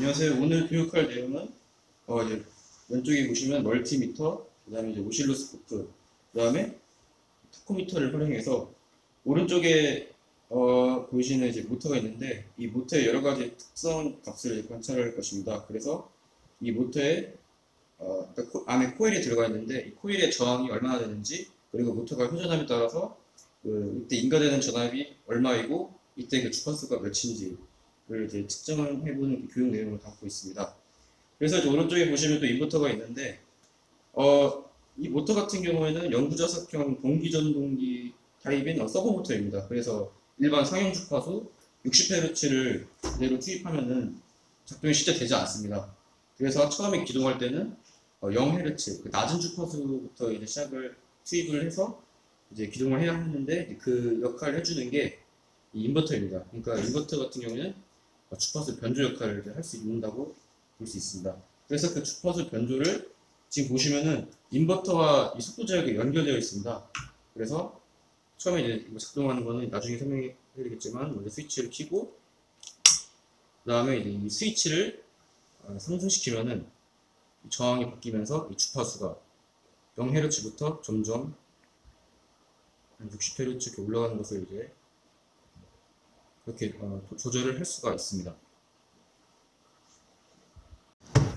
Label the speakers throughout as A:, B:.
A: 안녕하세요. 오늘 교육할 내용은 이제 왼쪽에 보시면 멀티미터, 그다음에 이제 오실로스코프, 그다음에 타코미터를 활용해서 오른쪽에 보이시는 이제 모터가 있는데 이 모터의 여러 가지 특성 값을 이제 관찰할 것입니다. 그래서 이 모터에 안에 코일이 들어가 있는데 이 코일의 저항이 얼마나 되는지, 그리고 모터가 회전함에 따라서 이때 인가되는 전압이 얼마이고 이때 그 주파수가 몇인지를 이제 측정해보는 교육 내용을 담고 있습니다. 그래서 이제 오른쪽에 보시면 또 인버터가 있는데 이 모터 같은 경우에는 영구자석형 동기전동기 타입인 서버 모터입니다. 그래서 일반 상용 주파수 60Hz를 그대로 투입하면은 작동이 실제 되지 않습니다. 그래서 처음에 기동할 때는 0Hz, 낮은 주파수부터 이제 시작을 투입을 해서 이제 기동을 해야 하는데 그 역할을 해주는 게 이 인버터입니다. 그러니까 인버터 같은 경우에는 주파수 변조 역할을 할 수 있는다고 볼 수 있습니다. 그래서 그 주파수 변조를 지금 보시면은 인버터와 이 속도 제어기가 연결되어 있습니다. 그래서 처음에 이제 이거 작동하는 거는 나중에 설명해 드리겠지만 먼저 스위치를 켜고 그 다음에 이제 이 스위치를 상승시키면은 저항이 바뀌면서 이 주파수가 0Hz부터 점점 60Hz 이렇게 올라가는 것을 이제 그렇게 조절을 할 수가 있습니다.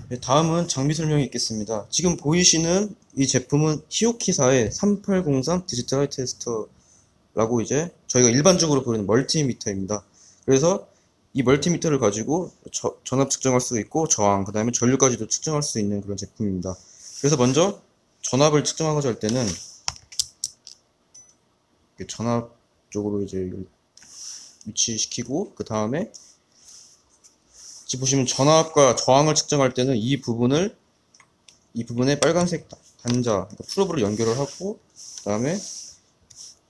A: 네, 다음은 장비 설명이 있겠습니다. 지금 보이시는 이 제품은 히오키사의 3803 디지털 하이 테스터라고 이제 저희가 일반적으로 부르는 멀티미터입니다. 그래서 이 멀티미터를 가지고 전압 측정할 수 있고 저항, 그 다음에 전류까지도 측정할 수 있는 그런 제품입니다. 그래서 먼저 전압을 측정하고자 할 때는 전압 쪽으로 이제 위치시키고 그 다음에 지금 보시면 전압과 저항을 측정할 때는 이 부분에 빨간색 단자, 그러니까 프로브를 연결을 하고 그 다음에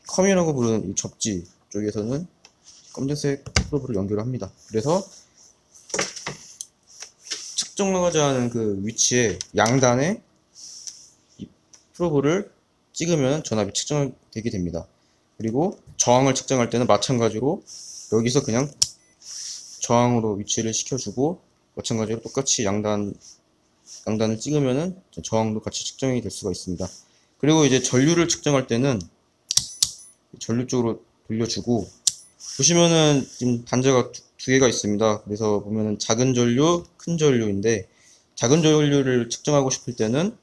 A: 커미라고 부르는 이 접지 쪽에서는 검정색 프로브를 연결을 합니다. 그래서 측정하고자 하는 그 위치에 양단에 이 프로브를 찍으면 전압이 측정되게 됩니다. 그리고 저항을 측정할 때는 마찬가지로 여기서 그냥 저항으로 위치를 시켜주고 마찬가지로 똑같이 양단을 찍으면은 저항도 같이 측정이 될 수가 있습니다. 그리고 이제 전류를 측정할 때는 전류 쪽으로 돌려주고 보시면은 지금 단자가 두 개가 있습니다. 그래서 보면은 작은 전류, 큰 전류인데 작은 전류를 측정하고 싶을 때는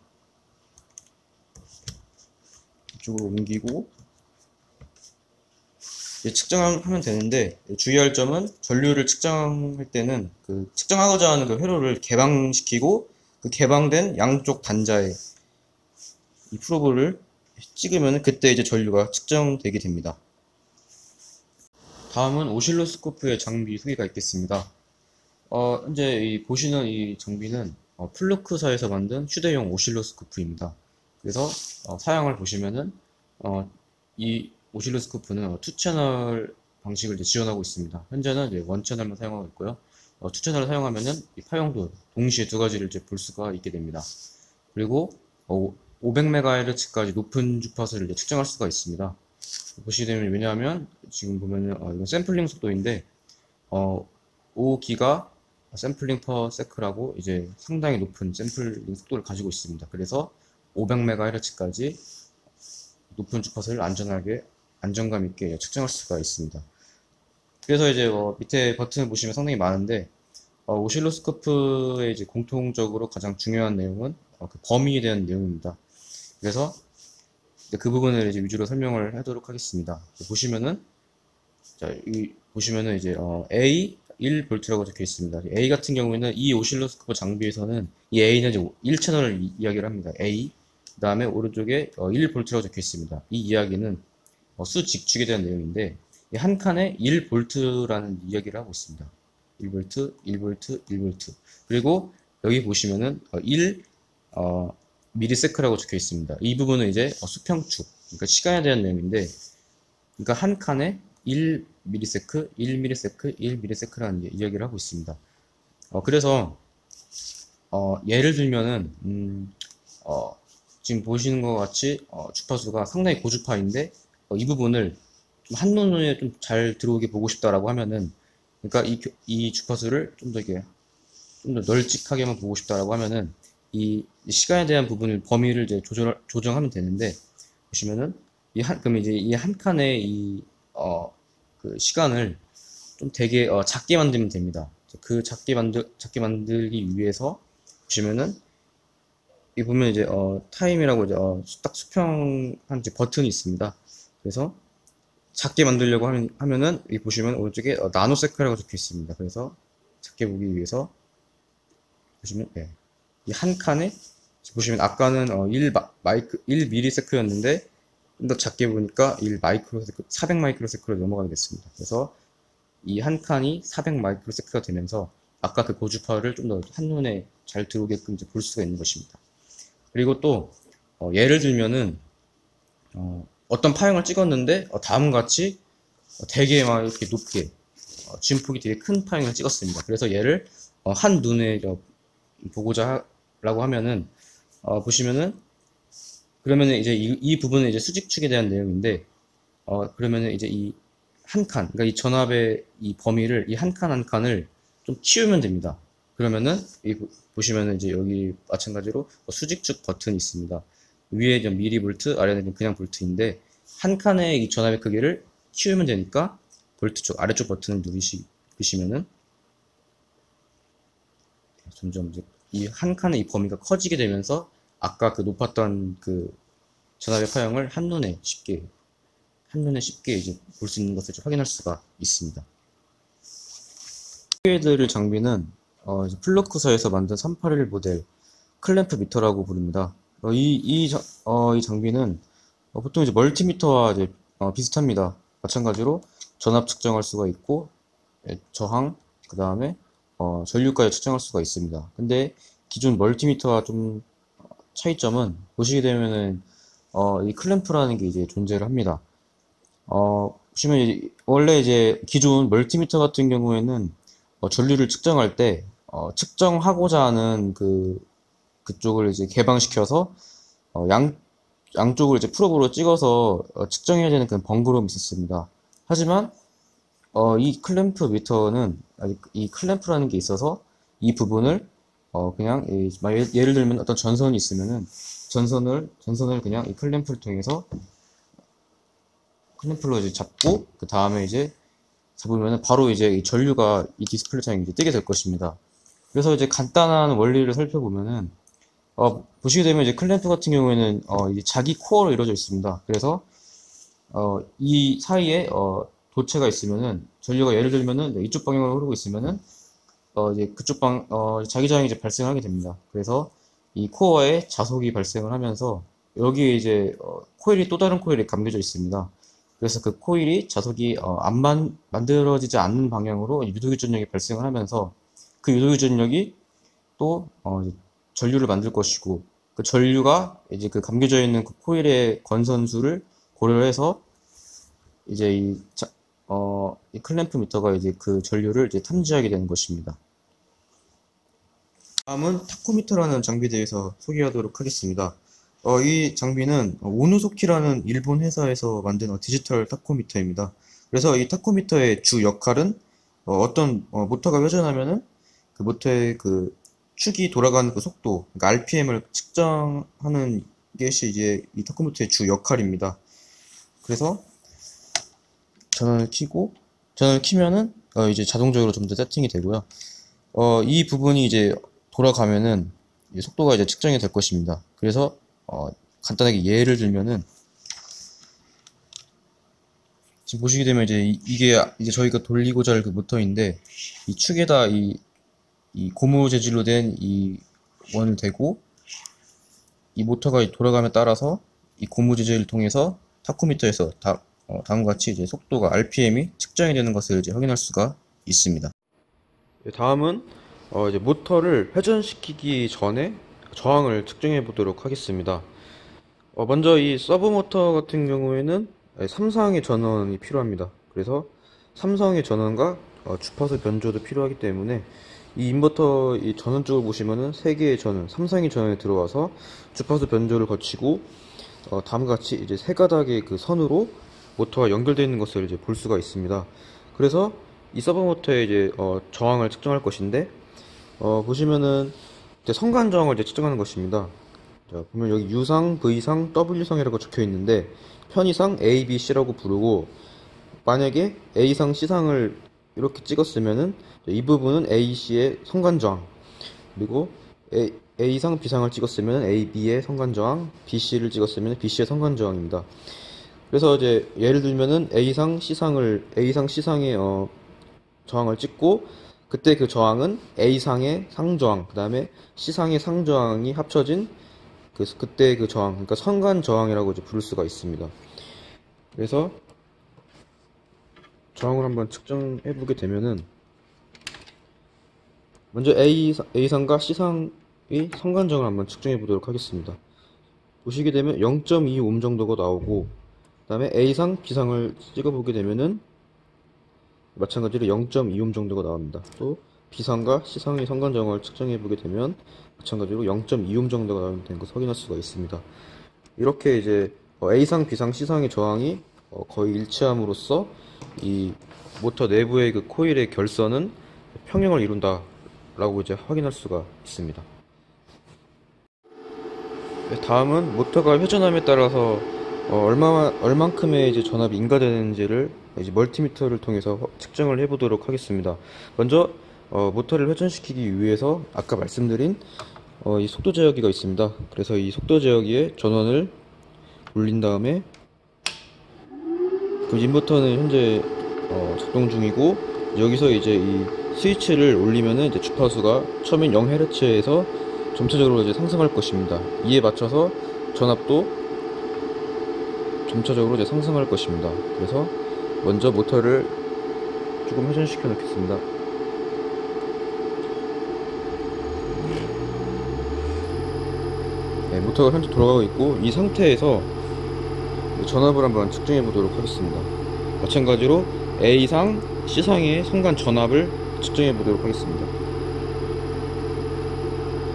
A: 이쪽으로 옮기고 측정하면 되는데 주의할 점은 전류를 측정할 때는 그 측정하고자 하는 그 회로를 개방시키고 그 개방된 양쪽 단자에 이 프로브를 찍으면 그때 이제 전류가 측정되게 됩니다. 다음은 오실로스코프의 장비 소개가 있겠습니다. 현재 보시는 이 장비는 플루크사에서 만든 휴대용 오실로스코프입니다. 그래서 사양을 보시면은 이 오실로스코프는 2채널 방식을 이제 지원하고 있습니다. 현재는 이제 1채널만 사용하고 있고요. 2채널을 사용하면은 이 파형도 동시에 두 가지를 이제 볼 수가 있게 됩니다. 그리고 500MHz까지 높은 주파수를 이제 측정할 수가 있습니다. 보시게 되면 왜냐하면 지금 보면은 이건 샘플링 속도인데 5기가 샘플링 퍼 세크라고 이제 상당히 높은 샘플링 속도를 가지고 있습니다. 그래서 500MHz까지 높은 주파수를 안정감 있게 측정할 수가 있습니다. 그래서 이제 밑에 버튼을 보시면 상당히 많은데 오실로스코프의 이제 공통적으로 가장 중요한 내용은 그 범위에 대한 내용입니다. 그래서 그 부분을 이제 위주로 설명을 하도록 하겠습니다. 보시면은 보시면은 이제 A 1V라고 적혀 있습니다. A 같은 경우에는 이 오실로스코프 장비에서는 이 A는 이제 1채널을 이야기를 합니다. A 그 다음에 오른쪽에 1V라고 적혀 있습니다. 이 이야기는 수직축에 대한 내용인데 한 칸에 1V라는 이야기를 하고 있습니다. 1V, 1V, 1V. 그리고 여기 보시면은 1 미리세크라고 적혀 있습니다. 이 부분은 이제 수평축, 그러니까 시간에 대한 내용인데, 그러니까 한 칸에 1 미리세크, 1 미리세크, 1 미리세크라는 이야기를 하고 있습니다. 그래서 예를 들면은 지금 보시는 것 같이 주파수가 상당히 고주파인데 이 부분을 좀 한눈에 좀 잘 들어오게 보고 싶다라고 하면은 그러니까 이 주파수를 좀 더 이렇게 좀 더 널찍하게만 보고 싶다라고 하면은 이 시간에 대한 부분을 범위를 이제 조정하면 되는데 보시면은 그럼 이제 이 한 칸의 그 시간을 좀 되게 작게 만들면 됩니다. 그 작게 만들기 위해서 보시면은 이 보면 이제 타임이라고 이제 딱 수평한 이제 버튼이 있습니다. 그래서 작게 만들려고 하면은 여기 보시면 오른쪽에 나노세크라고 적혀 있습니다. 그래서 작게 보기 위해서 보시면 이 한 칸에 보시면 아까는 1 밀리세크였는데 좀 더 작게 보니까 400 마이크로세크로 넘어가게 됐습니다. 그래서 이 한 칸이 400 마이크로세크가 되면서 아까 그 고주파를 좀 더 한눈에 잘 들어오게끔 이제 볼 수가 있는 것입니다. 그리고 또 예를 들면은 어떤 파형을 찍었는데 다음과 같이 되게 막 이렇게 높게 지음폭이 되게 큰 파형을 찍었습니다. 그래서 얘를 한눈에 보고자 라고 하면은 보시면은 그러면은 이제 이 부분은 이제 수직축에 대한 내용인데 그러면은 이제 이 한 칸, 그러니까 이 전압의 이 범위를 이 한 칸 한 칸을 좀 키우면 됩니다. 그러면은 보시면은 이제 여기 마찬가지로 수직축 버튼이 있습니다. 위에 좀 미리볼트, 아래는 그냥 볼트인데 한 칸의 이 전압의 크기를 키우면 되니까 볼트 쪽 아래쪽 버튼을 누르시면은 점점 이제 이 한 칸의 이 범위가 커지게 되면서 아까 그 높았던 그 전압의 파형을 한눈에 쉽게 이제 볼 수 있는 것을 확인할 수가 있습니다. 소개해드릴 장비는 이제 플루크사에서 만든 381 모델 클램프 미터라고 부릅니다. 이 장비는 보통 이제 멀티미터와 이제 비슷합니다. 마찬가지로 전압 측정할 수가 있고 저항, 그 다음에 전류까지 측정할 수가 있습니다. 근데 기존 멀티미터와 좀 차이점은 보시게 되면은 이 클램프라는 게 이제 존재를 합니다. 보시면 원래 이제 기존 멀티미터 같은 경우에는 전류를 측정할 때 측정하고자 하는 그쪽을 이제 개방시켜서 양쪽을 이제 프로브로 찍어서 측정해야 되는 그런 번거로움이 있었습니다. 하지만 이 클램프 미터는 이 클램프라는 게 있어서 이 부분을 그냥 예를 들면 어떤 전선이 있으면은 전선을 그냥 이 클램프를 통해서 클램프로 이제 잡고 그 다음에 이제 잡으면은 바로 이제 이 전류가 이 디스플레이 창에 이제 뜨게 될 것입니다. 그래서 이제 간단한 원리를 살펴보면은 보시게 되면 이제 클램프 같은 경우에는 이제 자기 코어로 이루어져 있습니다. 그래서 이 사이에 도체가 있으면은 전류가 예를 들면은 이쪽 방향으로 흐르고 있으면은 이제 그쪽 자기장이 이제 발생하게 됩니다. 그래서 이 코어에 자속이 발생을 하면서 여기에 이제 코일이 또 다른 코일에 감겨져 있습니다. 그래서 그 코일이 자속이 만들어지지 않는 방향으로 유도유전력이 발생을 하면서 그 유도유전력이 또 전류를 만들 것이고 그 전류가 이제 그 감겨져 있는 그 코일의 건선수를 고려해서 이제 이 클램프 미터가 이제 그 전류를 이제 탐지하게 되는 것입니다. 다음은 타코미터라는 장비에 대해서 소개하도록 하겠습니다. 이 장비는 오누소키라는 일본 회사에서 만든 디지털 타코미터입니다. 그래서 이 타코미터의 주 역할은 어떤 모터가 회전하면은 그 모터의 그 축이 돌아가는 그 속도, 그러니까 RPM을 측정하는 것이 이제 이 타코미터의 주 역할입니다. 그래서 전원을 키면은 이제 자동적으로 좀 더 세팅이 되고요. 이 부분이 이제 돌아가면은 속도가 이제 측정이 될 것입니다. 그래서 간단하게 예를 들면은 지금 보시게 되면 이제 이게 이제 저희가 돌리고자 할 그 모터인데 이 축에다 이 고무 재질로 된 이 원을 대고 이 모터가 돌아감에 따라서 이 고무 재질을 통해서 타코미터에서 다음과 같이 이제 속도가 RPM이 측정이 되는 것을 이제 확인할 수가 있습니다. 다음은 이제 모터를 회전시키기 전에 저항을 측정해 보도록 하겠습니다. 먼저 이 서브 모터 같은 경우에는 3상의 전원이 필요합니다. 그래서 3상의 전원과 주파수 변조도 필요하기 때문에 이 인버터 이 전원 쪽을 보시면은 3개의 전원, 3상의 전원이 들어와서 주파수 변조를 거치고 다음과 같이 이제 3가닥의 그 선으로 모터가 연결되어 있는 것을 이제 볼 수가 있습니다. 그래서 이 서브 모터의 이제 저항을 측정할 것인데
B: 보시면은 이제 성간 저항을 이제 측정하는 것입니다. 자, 보면 여기 U상, V상, W상이라고 적혀 있는데 편의상 A, B, C라고 부르고 만약에 A상, C상을 이렇게 찍었으면은 이 부분은 A, C의 성간 저항 그리고 A상, B상을 찍었으면 A, B의 성간 저항, B, C를 찍었으면 B, C의 성간 저항입니다. 그래서 이제 예를 들면은 A상, C상의 저항을 찍고 그때 그 저항은 A상의 상저항, 그 다음에 C상의 상저항이 합쳐진 그때 그 저항, 그러니까 성간 저항이라고 이제 부를 수가 있습니다. 그래서 저항을 한번 측정해 보게 되면은 먼저 A상과 C상의 성간 저항을 한번 측정해 보도록 하겠습니다. 보시게 되면 0.25옴 정도가 나오고 그 다음에 A상, B상을 찍어보게 되면은 마찬가지로 0.25옴 정도가 나옵니다. 또 B상과 C상의 성간 저항을 측정해 보게 되면 마찬가지로 0.25옴 정도가 나오는 것을 확인할 수가 있습니다. 이렇게 이제 A상, B상, C상의 저항이 거의 일치함으로써 이 모터 내부의 그 코일의 결선은 평형을 이룬다 라고 이제 확인할 수가 있습니다. 다음은 모터가 회전함에 따라서 얼만큼의 이제 전압이 인가되는지를 이제 멀티미터를 통해서 측정을 해보도록 하겠습니다. 먼저 모터를 회전시키기 위해서 아까 말씀드린 이 속도 제어기가 있습니다. 그래서 이 속도 제어기에 전원을 올린 다음에 그 인버터는 현재 작동 중이고 여기서 이제 이 스위치를 올리면은 이제 주파수가 처음엔 0Hz에서 점차적으로 이제 상승할 것입니다. 이에 맞춰서 전압도 점차적으로 이제 상승할 것입니다. 그래서 먼저 모터를 조금 회전시켜 놓겠습니다. 네, 모터가 현재 돌아가고 있고 이 상태에서 전압을 한번 측정해 보도록 하겠습니다. 마찬가지로 A상, C상의 성간 전압을 측정해 보도록 하겠습니다.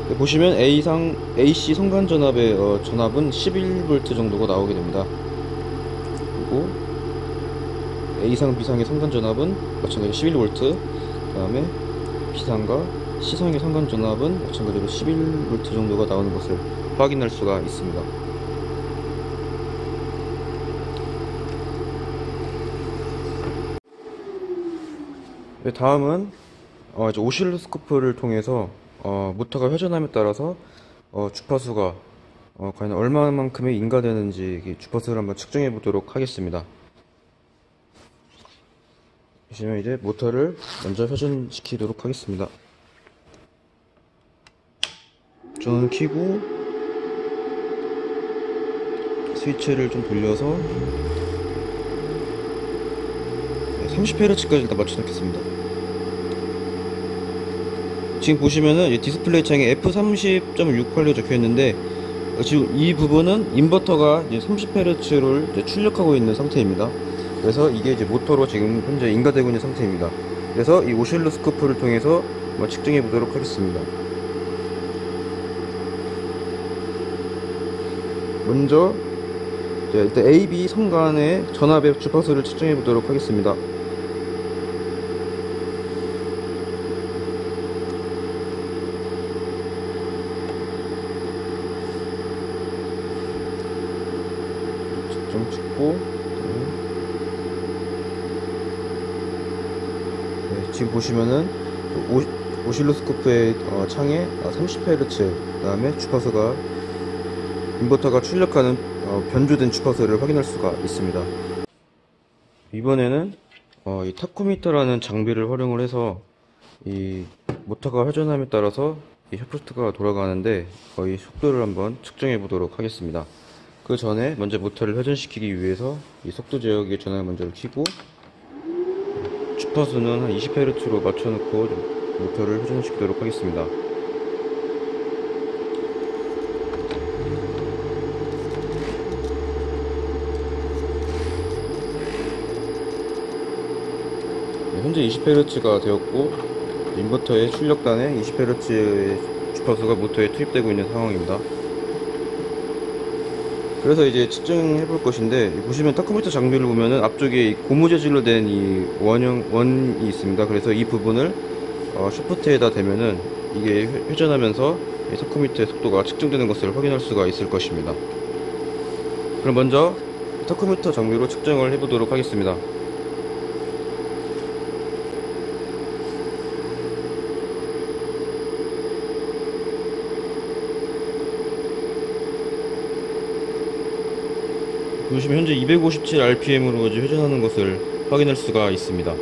B: 네, 보시면 AC 성간 전압의 전압은 11V 정도가 나오게 됩니다. 그리고 A상, B상의 성간 전압은 마찬가지로 11V, 그 다음에 B상과 C상의 성간 전압은 마찬가지로 11V 정도가 나오는 것을 확인할 수가 있습니다. 네, 다음은 이제 오실로스코프를 통해서 모터가 회전함에 따라서 주파수가 과연 얼마만큼의 인가되는지 주파수를 한번 측정해 보도록 하겠습니다. 보시면 이제 모터를 먼저 회전시키도록 하겠습니다. 전원을 켜고 스위치를 좀 돌려서 30Hz까지 일단 맞춰 놓겠습니다. 지금 보시면은 디스플레이 창에 F30.68로 적혀 있는데 지금 이 부분은 인버터가 이제 30Hz를 이제 출력하고 있는 상태입니다. 그래서 이게 이제 모터로 지금 현재 인가되고 있는 상태입니다. 그래서 이 오실로스코프를 통해서 한번 측정해 보도록 하겠습니다. 먼저 일단 A, B 성간의 전압의 주파수를 측정해 보도록 하겠습니다. 측정 찍고 네, 지금 보시면은 오실로스코프의 창에 30Hz 그 다음에 주파수가 인버터가 출력하는 변조된 주파수를 확인할 수가 있습니다. 이번에는 이 타코미터라는 장비를 활용을 해서 이 모터가 회전함에 따라서 이 샤프트가 돌아가는데 이 속도를 한번 측정해 보도록 하겠습니다. 그 전에 먼저 모터를 회전시키기 위해서 이 속도 제어기의 전원을 먼저 켜고 주파수는 한 20Hz로 맞춰놓고 모터를 회전시키도록 하겠습니다. 현재 20Hz가 되었고 인버터의 출력단에 20Hz의 주파수가 모터에 투입되고 있는 상황입니다. 그래서 이제 측정해 볼 것인데 보시면 타코미터 장비를 보면은 앞쪽에 고무 재질로 된 이 원이 있습니다. 그래서 이 부분을 샤프트에다 대면은 이게 회전하면서 타코미터의 속도가 측정되는 것을 확인할 수가 있을 것입니다. 그럼 먼저 타코미터 장비로 측정을 해보도록 하겠습니다. 보시면 현재 257rpm으로 회전하는 것을 확인할 수가 있습니다.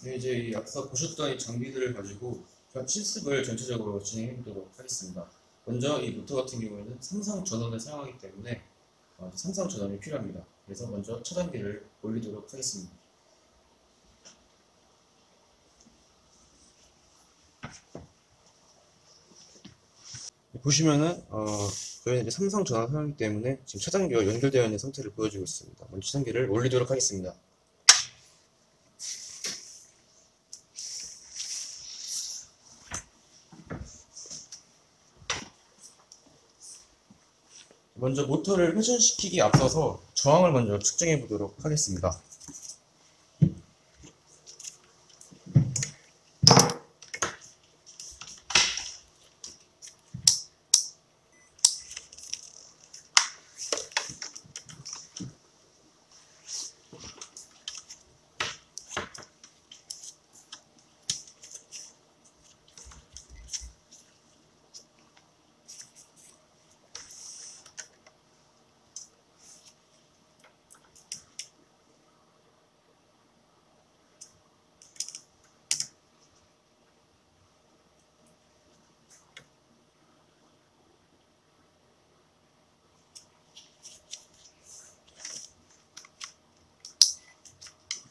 A: 네, 이제 이 앞서 보셨던 이 장비들을 가지고 실습을 전체적으로 진행해 보도록 하겠습니다. 먼저 이 모터 같은 경우에는 삼성 전원을 사용하기 때문에 삼성 전원이 필요합니다. 그래서 먼저 차단기를 올리도록 하겠습니다. 보시면은 저희는 이제 삼성 전원 사용하기 때문에 지금 차단기가 연결되어 있는 상태를 보여주고 있습니다. 먼저 차단기를 올리도록 하겠습니다. 먼저 모터를 회전시키기 앞서서 저항을 먼저 측정해 보도록 하겠습니다.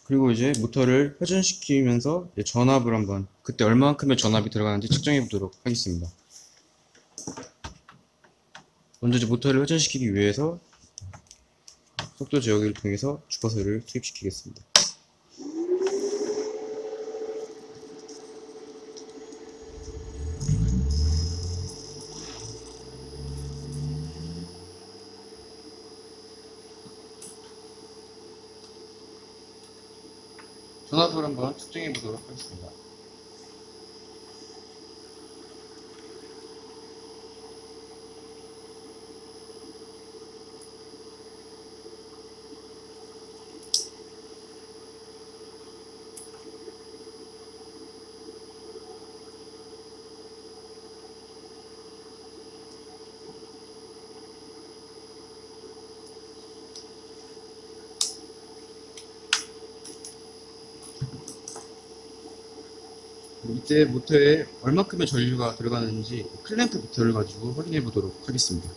A: 그리고 이제 모터를 회전시키면서 이제 전압을 한번 그때 얼마만큼의 전압이 들어가는지 측정해 보도록 하겠습니다. 먼저 이제 모터를 회전시키기 위해서 속도 제어기를 통해서 주파수를 투입시키겠습니다. 전압을 한번 측정해 보도록 하겠습니다. 이때 모터에 얼마큼의 전류가 들어가는지 클램프 미터를 가지고 확인해 보도록 하겠습니다.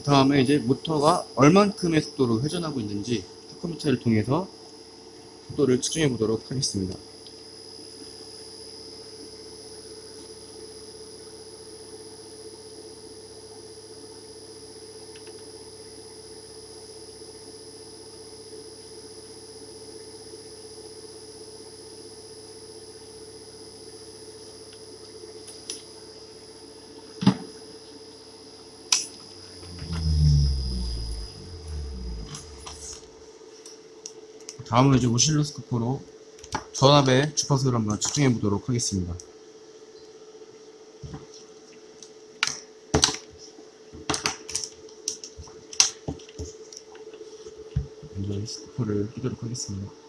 A: 그 다음에 이제 모터가 얼만큼의 속도로 회전하고 있는지 타코미터를 통해서 속도를 측정해 보도록 하겠습니다. 다음은 이제 오실로스코프로 전압의 주파수를 한번 측정해 보도록 하겠습니다. 먼저 스코프를 끼도록 하겠습니다.